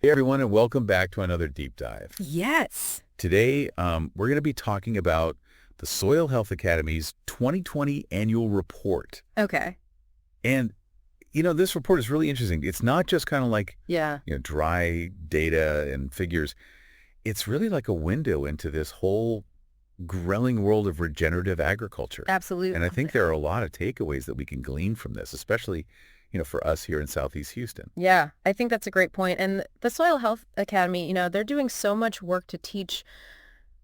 Hey everyone, and welcome back to another deep dive. Yes. Today, we're going to be talking about the Soil Health Academy's 2020 annual report. Okay. And, this report is really interesting. It's not just kind of like, Yeah. dry data and figures. It's really like a window into this whole growing world of regenerative agriculture. Absolutely. And I think there are a lot of takeaways that we can glean from this, especially, for us here in Southeast Houston. Yeah, I think that's a great point. And the Soil Health Academy, they're doing so much work to teach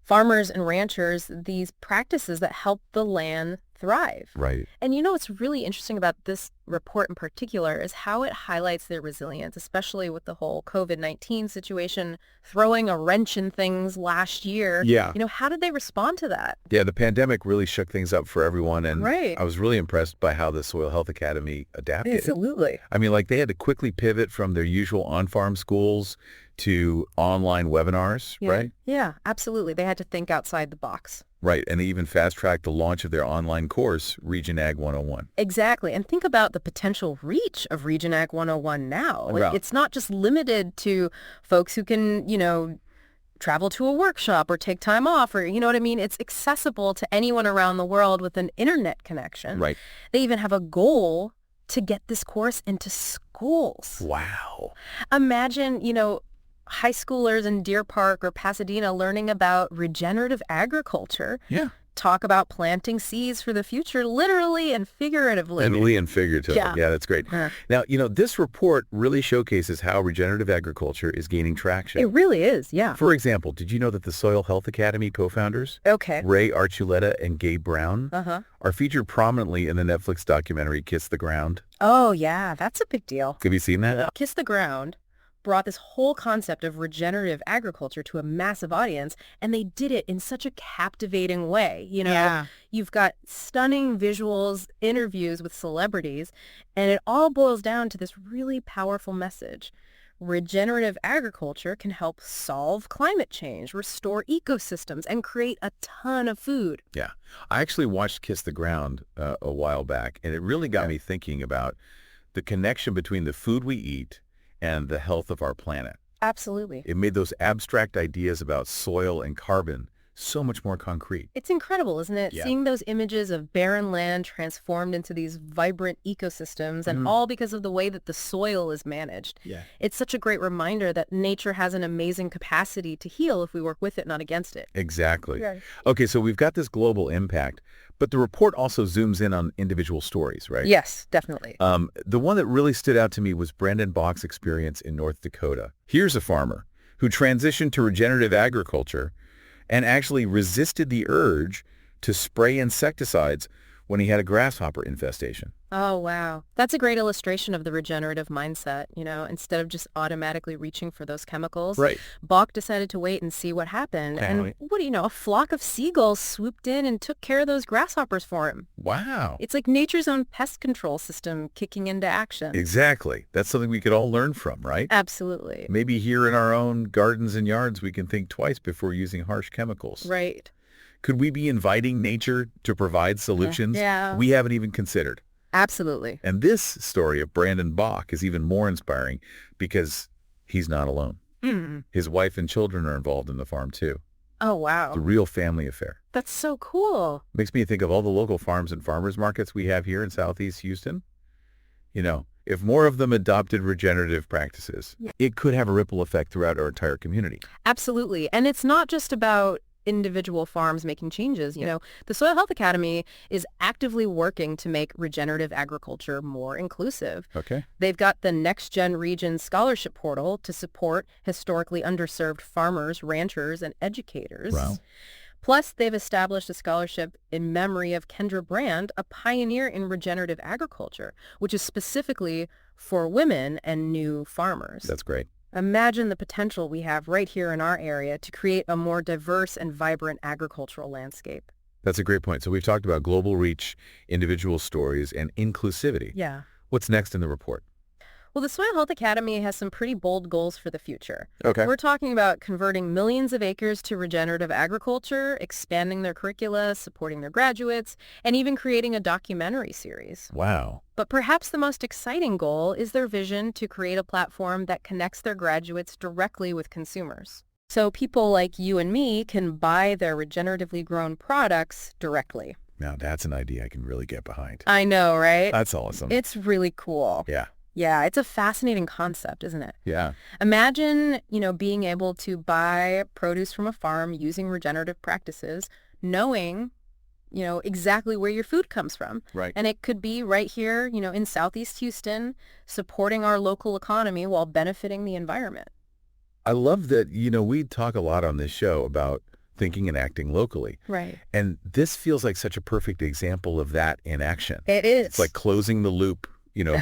farmers and ranchers these practices that help the land thrive. Right. And what's really interesting about this report in particular is how it highlights their resilience, especially with the whole COVID-19 situation, throwing a wrench in things last year. Yeah. How did they respond to that? Yeah, the pandemic really shook things up for everyone, and Right. I was really impressed by how the Soil Health Academy adapted. Absolutely. I mean, like they had to quickly pivot from their usual on-farm schools to online webinars, Yeah. right? Yeah, absolutely. They had to think outside the box. Right, and they even fast-tracked the launch of their online course, Region Ag 101. Exactly. And think about the potential reach of Region Ag 101 now. Wow. It's not just limited to folks who can, travel to a workshop or take time off or, you know what I mean? It's accessible to anyone around the world with an internet connection. Right. They even have a goal to get this course into schools. Wow. Imagine, high schoolers in Deer Park or Pasadena learning about regenerative agriculture. Yeah. Talk about planting seeds for the future, literally and figuratively. Literally and figuratively. Yeah. Yeah, that's great. Huh. Now, this report really showcases how regenerative agriculture is gaining traction. It really is, yeah. For example, did you know that the Soil Health Academy co-founders, Okay. Ray Archuleta and Gabe Brown, Uh-huh. are featured prominently in the Netflix documentary Kiss the Ground? Oh, yeah, that's a big deal. Have you seen that? Kiss the Ground brought this whole concept of regenerative agriculture to a massive audience, and they did it in such a captivating way. Yeah. You've got stunning visuals, interviews with celebrities, and it all boils down to this really powerful message. Regenerative agriculture can help solve climate change, restore ecosystems, and create a ton of food. Yeah. I actually watched Kiss the Ground a while back, and it really got me thinking about the connection between the food we eat and the health of our planet. Absolutely. It made those abstract ideas about soil and carbon so much more concrete. It's incredible, isn't it? Yeah. Seeing those images of barren land transformed into these vibrant ecosystems, and all because of the way that the soil is managed. Yeah. It's such a great reminder that nature has an amazing capacity to heal if we work with it, not against it. Exactly. Right. Okay, so we've got this global impact, but the report also zooms in on individual stories, right? Yes, definitely. The one that really stood out to me was Brandon Bach's experience in North Dakota. Here's a farmer who transitioned to regenerative agriculture and actually resisted the urge to spray insecticides when he had a grasshopper infestation. Oh, wow. That's a great illustration of the regenerative mindset. Instead of just automatically reaching for those chemicals, Right. Bach decided to wait and see what happened. Okay, And wait. what do you know, a flock of seagulls swooped in and took care of those grasshoppers for him. Wow. It's like nature's own pest control system kicking into action. Exactly. That's something we could all learn from, right? Absolutely. Maybe here in our own gardens and yards, we can think twice before using harsh chemicals. Right. Could we be inviting nature to provide solutions Yeah. we haven't even considered? Absolutely. And this story of Brandon Bach is even more inspiring because he's not alone. Mm. His wife and children are involved in the farm too. Oh, It's a wow. real family affair. That's so cool. Makes me think of all the local farms and farmers markets we have here in Southeast Houston. If more of them adopted regenerative practices, Yeah. it could have a ripple effect throughout our entire community. Absolutely. And it's not just about individual farms making changes. The Soil Health Academy is actively working to make regenerative agriculture more inclusive. Okay? They've got the Next Gen Region Scholarship Portal to support historically underserved farmers, ranchers, and educators. Wow. Plus, they've established a scholarship in memory of Kendra Brand, a pioneer in regenerative agriculture, which is specifically for women and new farmers. That's great. Imagine the potential we have right here in our area to create a more diverse and vibrant agricultural landscape. That's a great point. So we've talked about global reach, individual stories, and inclusivity. Yeah. What's next in the report? Well, the Soil Health Academy has some pretty bold goals for the future. Okay. We're talking about converting millions of acres to regenerative agriculture, expanding their curricula, supporting their graduates, and even creating a documentary series. Wow. But perhaps the most exciting goal is their vision to create a platform that connects their graduates directly with consumers. So people like you and me can buy their regeneratively grown products directly. Now that's an idea I can really get behind. I know, right? That's awesome. It's really cool. Yeah. Yeah, it's a fascinating concept, isn't it? Yeah. Imagine, being able to buy produce from a farm using regenerative practices, knowing, exactly where your food comes from. Right. And it could be right here, in Southeast Houston, supporting our local economy while benefiting the environment. I love that, we talk a lot on this show about thinking and acting locally. Right. And this feels like such a perfect example of that in action. It is. It's like closing the loop,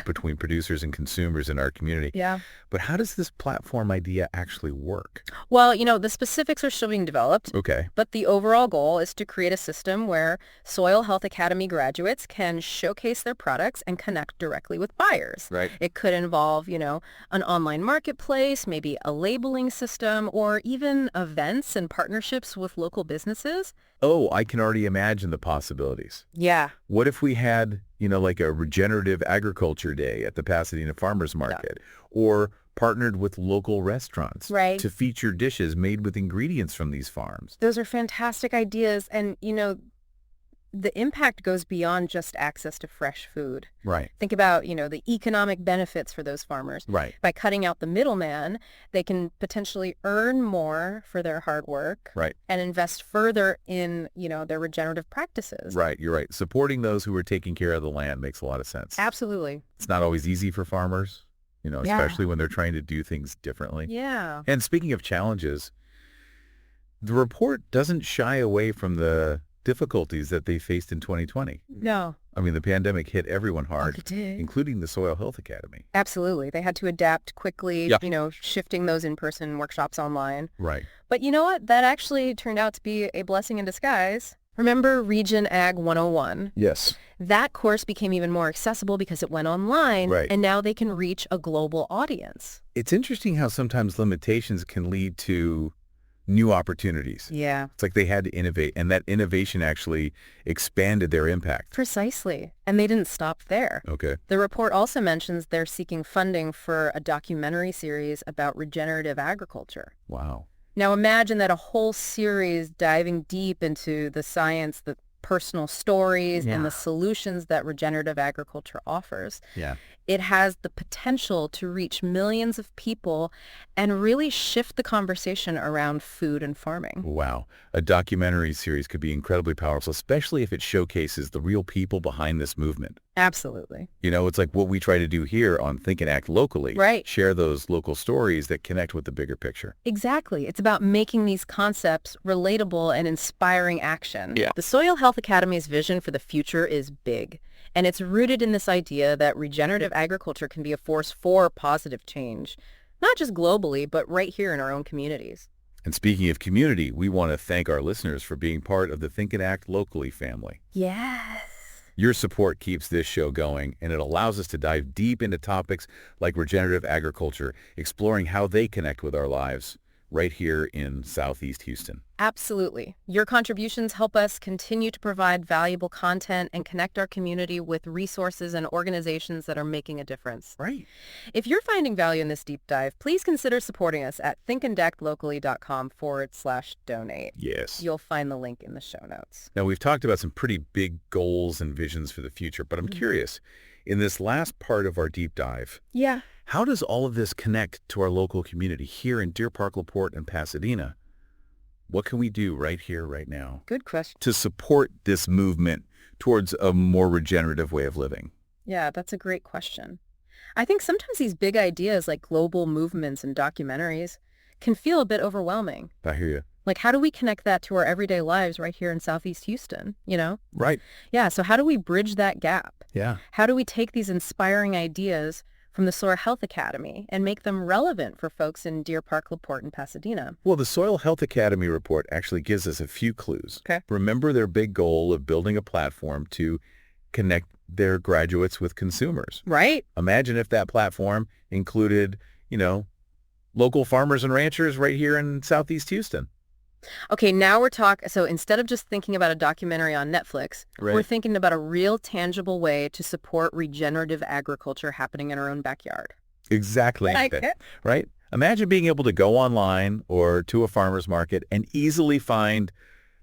between producers and consumers in our community. Yeah. But how does this platform idea actually work? Well, the specifics are still being developed. Okay. But the overall goal is to create a system where Soil Health Academy graduates can showcase their products and connect directly with buyers. Right. It could involve, an online marketplace, maybe a labeling system, or even events and partnerships with local businesses. Oh, I can already imagine the possibilities. Yeah. What if we had, like a regenerative agriculture day at the Pasadena Farmers Market, or partnered with local restaurants to feature dishes made with ingredients from these farms? Those are fantastic ideas. And, the impact goes beyond just access to fresh food. Right. Think about, the economic benefits for those farmers. Right. By cutting out the middleman, they can potentially earn more for their hard work. Right. And invest further in, their regenerative practices. Right. You're right. Supporting those who are taking care of the land makes a lot of sense. Absolutely. It's not always easy for farmers, especially when they're trying to do things differently. Yeah. And speaking of challenges, the report doesn't shy away from the difficulties that they faced in 2020. No. I mean, the pandemic hit everyone hard, It did. including the Soil Health Academy. Absolutely. They had to adapt quickly, Yeah. Shifting those in-person workshops online. Right. But you know what? That actually turned out to be a blessing in disguise. Remember Region Ag 101? Yes. That course became even more accessible because it went online, Right. and now they can reach a global audience. It's interesting how sometimes limitations can lead to new opportunities. Yeah. It's like they had to innovate, and that innovation actually expanded their impact. Precisely. And they didn't stop there. Okay. The report also mentions they're seeking funding for a documentary series about regenerative agriculture. Wow. Now imagine that a whole series diving deep into the science, the personal stories, and the solutions that regenerative agriculture offers. Yeah. It has the potential to reach millions of people and really shift the conversation around food and farming. Wow. A documentary series could be incredibly powerful, especially if it showcases the real people behind this movement. Absolutely. It's like what we try to do here on Think and Act Locally. Right. Share those local stories that connect with the bigger picture. Exactly. It's about making these concepts relatable and inspiring action. Yeah. The Soil Health Academy's vision for the future is big, and it's rooted in this idea that regenerative agriculture can be a force for positive change, not just globally, but right here in our own communities. And speaking of community, we want to thank our listeners for being part of the Think and Act Locally family. Yes. Your support keeps this show going, and it allows us to dive deep into topics like regenerative agriculture, exploring how they connect with our lives right here in Southeast Houston. Absolutely. Your contributions help us continue to provide valuable content and connect our community with resources and organizations that are making a difference. Right. If you're finding value in this deep dive, please consider supporting us at thinkandactlocally.com/donate. Yes. You'll find the link in the show notes. Now, we've talked about some pretty big goals and visions for the future, but I'm curious, in this last part of our deep dive, Yeah. how does all of this connect to our local community here in Deer Park, LaPorte, and Pasadena? What can we do right here, right now, Good question. to support this movement towards a more regenerative way of living? Yeah, that's a great question. I think sometimes these big ideas like global movements and documentaries can feel a bit overwhelming. I hear you. Like, how do we connect that to our everyday lives right here in Southeast Houston, Right. Yeah, so how do we bridge that gap? Yeah. How do we take these inspiring ideas from the Soil Health Academy and make them relevant for folks in Deer Park, LaPorte, and Pasadena? Well, the Soil Health Academy report actually gives us a few clues. Okay. Remember their big goal of building a platform to connect their graduates with consumers. Right? Imagine if that platform included, local farmers and ranchers right here in Southeast Houston. Okay, now we're talking. So instead of just thinking about a documentary on Netflix, we're Right. thinking about a real tangible way to support regenerative agriculture happening in our own backyard. Exactly. Like that, it. right? Imagine being able to go online or to a farmer's market and easily find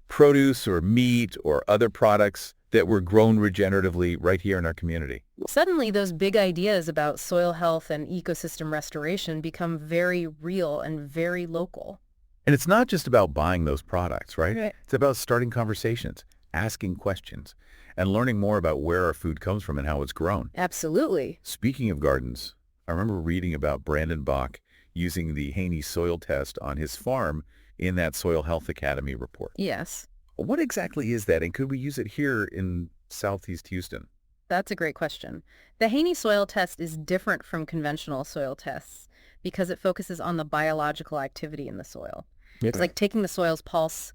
produce or meat or other products that were grown regeneratively right here in our community. Suddenly, those big ideas about soil health and ecosystem restoration become very real and very local. And it's not just about buying those products, right? Right. It's about starting conversations, asking questions, and learning more about where our food comes from and how it's grown. Absolutely. Speaking of gardens, I remember reading about Brandon Bach using the Haney soil test on his farm in that Soil Health Academy report. Yes, What exactly is that, and could we use it here in Southeast Houston? that's a great question. The Haney soil test is different from conventional soil tests because it focuses on the biological activity in the soil. It's like taking the soil's pulse,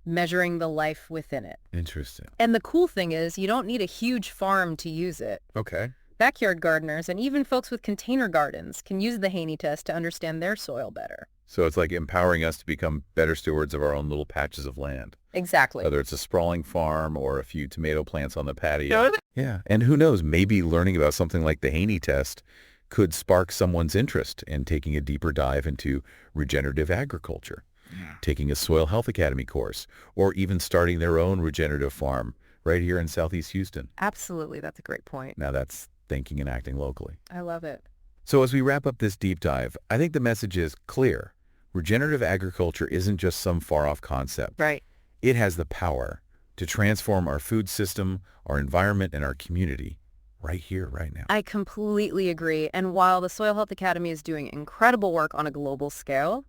measuring the life within it. Interesting. And the cool thing is you don't need a huge farm to use it. Okay. Backyard gardeners and even folks with container gardens can use the Haney test to understand their soil better. So it's like empowering us to become better stewards of our own little patches of land, Exactly. whether it's a sprawling farm or a few tomato plants on the patio. Yeah. And who knows, maybe learning about something like the Haney test could spark someone's interest in taking a deeper dive into regenerative agriculture, taking a Soil Health Academy course, or even starting their own regenerative farm right here in Southeast Houston. Absolutely. That's a great point. Now that's thinking and acting locally. I love it. So as we wrap up this deep dive, I think the message is clear. Regenerative agriculture isn't just some far-off concept. Right. It has the power to transform our food system, our environment, and our community right here, right now. I completely agree. And while the Soil Health Academy is doing incredible work on a global scale,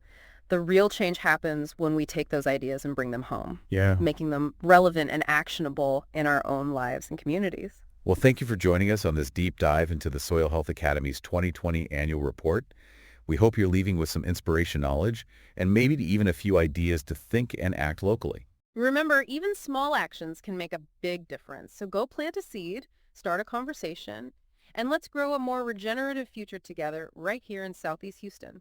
the real change happens when we take those ideas and bring them home, Yeah. making them relevant and actionable in our own lives and communities. Well, thank you for joining us on this deep dive into the Soil Health Academy's 2020 annual report. We hope you're leaving with some inspiration knowledge and maybe even a few ideas to think and act locally. Remember, even small actions can make a big difference. So go plant a seed, start a conversation, and let's grow a more regenerative future together right here in Southeast Houston.